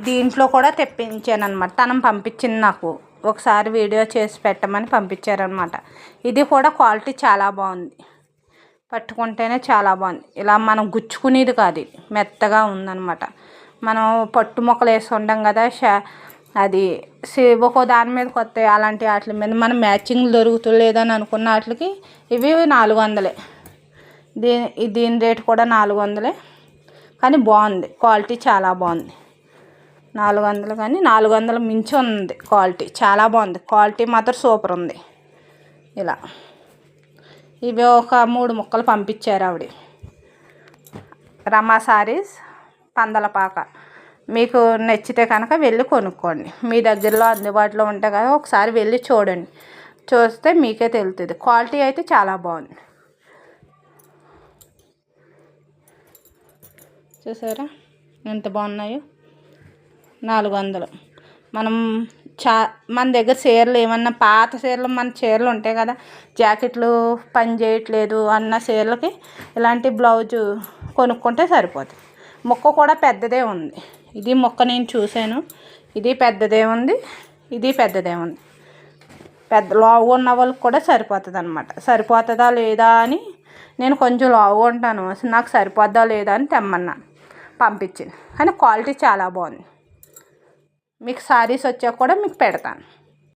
దీంట్లో కూడా తెప్పించాను అనమాట. తను పంపించింది నాకు ఒకసారి వీడియో చేసి పెట్టమని పంపించారనమాట. ఇది కూడా క్వాలిటీ చాలా బాగుంది, పట్టుకుంటేనే చాలా బాగుంది. ఇలా మనం గుచ్చుకునేది కాదు, ఇది మెత్తగా ఉందన్నమాట. మనం పట్టు మొక్కలు వేసుకుంటాం కదా, అది ఒక్కో దాని మీద కొత్త అలాంటి వాటి మీద మనం మ్యాచింగ్ దొరుకుతలేదని అనుకున్న వాటికి ఇవి 400. దీని రేటు కూడా 400, కానీ బాగుంది, క్వాలిటీ చాలా బాగుంది. 400 కానీ 400 మించి ఉంది క్వాలిటీ, చాలా బాగుంది, క్వాలిటీ మాత్రం సూపర్ ఉంది. ఇలా ఇవి ఒక 3 ముక్కలు పంపించారు ఆవిడ. రమా సారీస్, పందలపాక. మీకు నచ్చితే కనుక వెళ్ళి కొనుక్కోండి. మీ దగ్గరలో అందుబాటులో ఉంటే కదా ఒకసారి వెళ్ళి చూడండి, చూస్తే మీకే తెలుస్తుంది. క్వాలిటీ అయితే చాలా బాగుంది. చూసారా ఎంత బాగున్నాయో. 400. మనం మన దగ్గర చీరలు ఏమన్నా పాత చీరలు, మన చీరలు ఉంటాయి కదా, జాకెట్లు పని చేయట్లేదు అన్న చీరలకి ఇలాంటి బ్లౌజు కొనుక్కుంటే సరిపోతుంది. ముక్క కూడా పెద్దదే ఉంది. ఇది ముక్క నేను చూశాను, ఇది పెద్దదే ఉంది, ఇది పెద్దదే ఉంది. పెద్ద లావు ఉన్న వాళ్ళకి కూడా సరిపోతుంది అనమాట. సరిపోతుందా లేదా అని నేను కొంచెం లావు ఉంటాను, నాకు సరిపోద్దా లేదా అని తెమ్మన్నాను, పంపించింది. కానీ క్వాలిటీ చాలా బాగుంది. మీకు సారీస్ వచ్చాక కూడా మీకు పెడతాను.